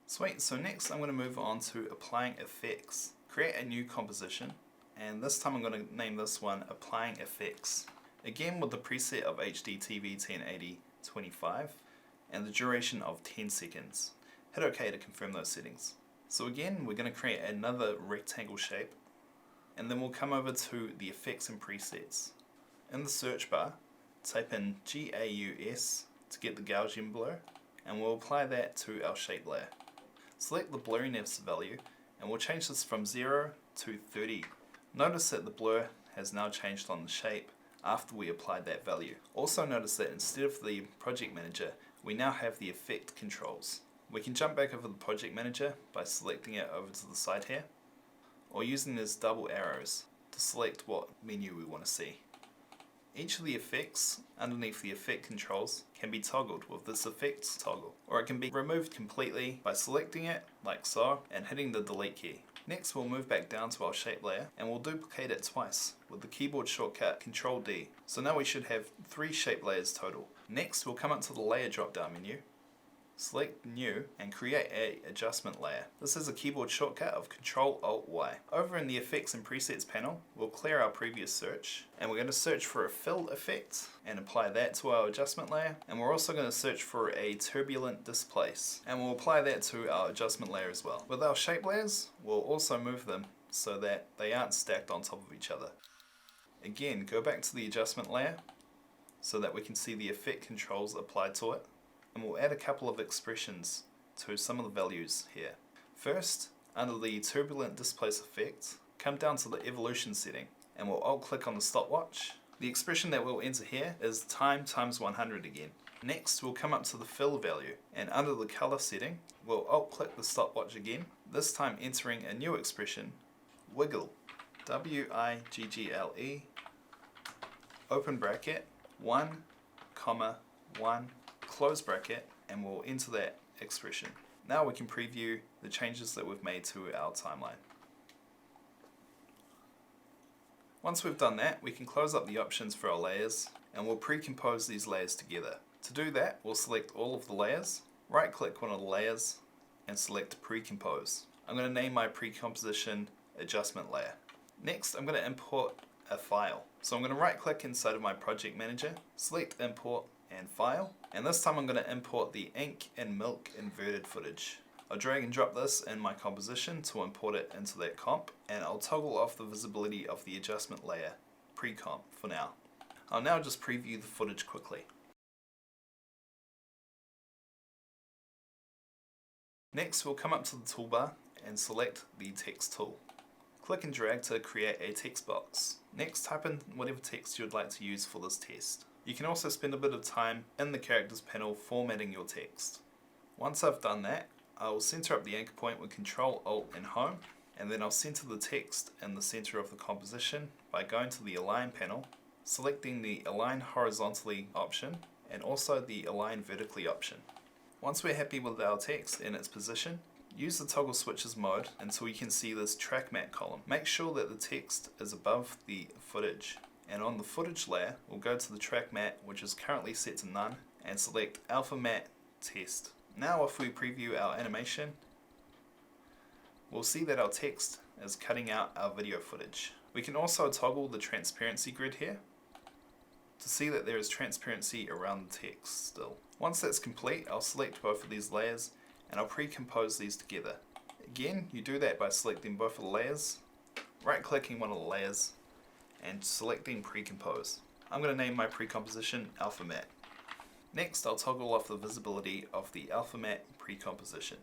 Sweet, so next I'm going to move on to applying effects. Create a new composition, and this time I'm going to name this one Applying Effects. Again with the preset of HDTV 1080-25 and the duration of 10 seconds. Hit OK to confirm those settings. So again, we're going to create another rectangle shape, and then we'll come over to the effects and presets. In the search bar, type in GAUS to get the Gaussian blur, and we'll apply that to our shape layer. Select the blurriness value, and we'll change this from 0 to 30. Notice that the blur has now changed on the shape after we applied that value. Also notice that instead of the project manager, we now have the effect controls. We can jump back over the project manager by selecting it over to the side here, or using these double arrows to select what menu we want to see. Each of the effects underneath the effect controls can be toggled with this effects toggle, or it can be removed completely by selecting it like so and hitting the delete key. Next we'll move back down to our shape layer and we'll duplicate it twice with the keyboard shortcut Ctrl D. So now we should have 3 shape layers total. Next we'll come up to the layer drop down menu, select new and create a adjustment layer. This is a keyboard shortcut of Ctrl Alt Y. Over in the effects and presets panel, we'll clear our previous search and we're going to search for a fill effect and apply that to our adjustment layer, and we're also going to search for a turbulent displace and we'll apply that to our adjustment layer as well. With our shape layers, we'll also move them so that they aren't stacked on top of each other. Again, go back to the adjustment layer so that we can see the effect controls applied to it. And we'll add a couple of expressions to some of the values here. First, under the turbulent displace effect, come down to the evolution setting and we'll alt click on the stopwatch. The expression that we'll enter here is time times 100 again. Next we'll come up to the fill value, and under the color setting we'll alt click the stopwatch again, this time entering a new expression, wiggle, W-I-G-G-L-E, open bracket, 1, 1, close bracket, and we'll enter that expression. Now we can preview the changes that we've made to our timeline. Once we've done that, we can close up the options for our layers and we'll pre-compose these layers together. To do that, we'll select all of the layers, right click one of the layers and select pre-compose. I'm going to name my pre-composition adjustment layer. Next, I'm going to import a file. So I'm going to right click inside of my project manager, select import and file, and this time I'm going to import the ink and milk inverted footage. I'll drag and drop this in my composition to import it into that comp, and I'll toggle off the visibility of the adjustment layer pre-comp for now. I'll now just preview the footage quickly. Next we'll come up to the toolbar and select the text tool. Click and drag to create a text box. Next type in whatever text you would like to use for this test. You can also spend a bit of time in the characters panel formatting your text. Once I've done that, I will center up the anchor point with Ctrl Alt and Home, and then I'll center the text in the center of the composition by going to the Align panel, selecting the Align Horizontally option and also the Align Vertically option. Once we're happy with our text in its position, use the toggle switches mode until you can see this track matte column. Make sure that the text is above the footage. And on the footage layer, we'll go to the track matte, which is currently set to none, and select Alpha Matte Test. Now if we preview our animation, we'll see that our text is cutting out our video footage. We can also toggle the transparency grid here to see that there is transparency around the text still. Once that's complete, I'll select both of these layers and I'll pre-compose these together. Again, you do that by selecting both of the layers, right-clicking one of the layers, and selecting pre-compose. I'm going to name my pre-composition Alpha Matte. Next, I'll toggle off the visibility of the Alpha Matte pre-composition.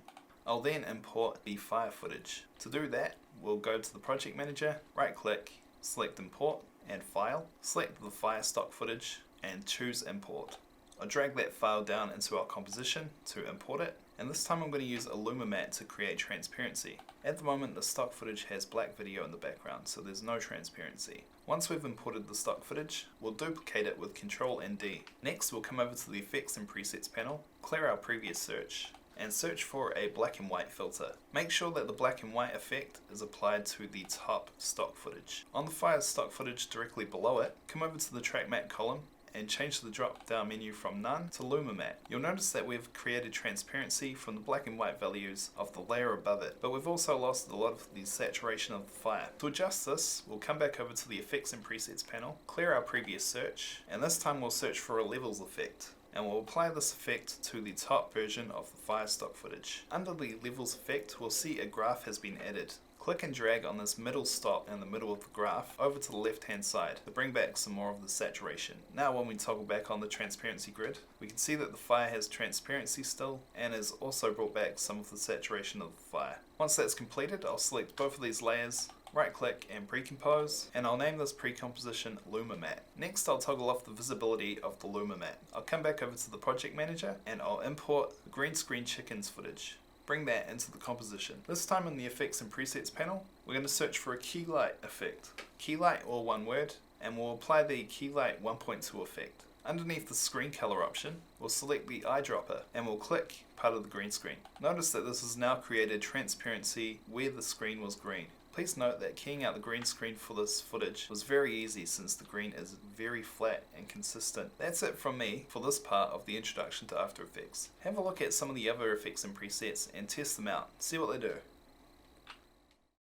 I'll then import the fire footage. To do that, we'll go to the project manager, right-click, select import and file, select the fire stock footage and choose import. I'll drag that file down into our composition to import it, and this time I'm going to use Illumimatte to create transparency. At the moment the stock footage has black video in the background, so there's no transparency. Once we've imported the stock footage, we'll duplicate it with Ctrl and D. Next we'll come over to the effects and presets panel, clear our previous search, and search for a black and white filter. Make sure that the black and white effect is applied to the top stock footage. On the fire stock footage directly below it, come over to the track matte column and change the drop down menu from None to Luma Matte. You'll notice that we've created transparency from the black and white values of the layer above it, but we've also lost a lot of the saturation of the fire. To adjust this, we'll come back over to the Effects and Presets panel, clear our previous search, and this time we'll search for a Levels effect. And we'll apply this effect to the top version of the fire stock footage. Under the Levels effect, we'll see a graph has been added. Click and drag on this middle stop in the middle of the graph over to the left hand side to bring back some more of the saturation. Now when we toggle back on the transparency grid, we can see that the fire has transparency still and has also brought back some of the saturation of the fire. Once that's completed, I'll select both of these layers, right click and pre-compose, and I'll name this pre-composition Luma Matte. Next I'll toggle off the visibility of the Luma Matte. I'll come back over to the project manager and I'll import the green screen chickens footage. Bring that into the composition. This time in the Effects and Presets panel, we're going to search for a key light effect. Key light, all one word, and we'll apply the key light 1.2 effect. Underneath the screen color option, we'll select the eyedropper and we'll click part of the green screen. Notice that this has now created transparency where the screen was green. Please note that keying out the green screen for this footage was very easy since the green is very flat and consistent. That's it from me for this part of the introduction to After Effects. Have a look at some of the other effects and presets and test them out. See what they do.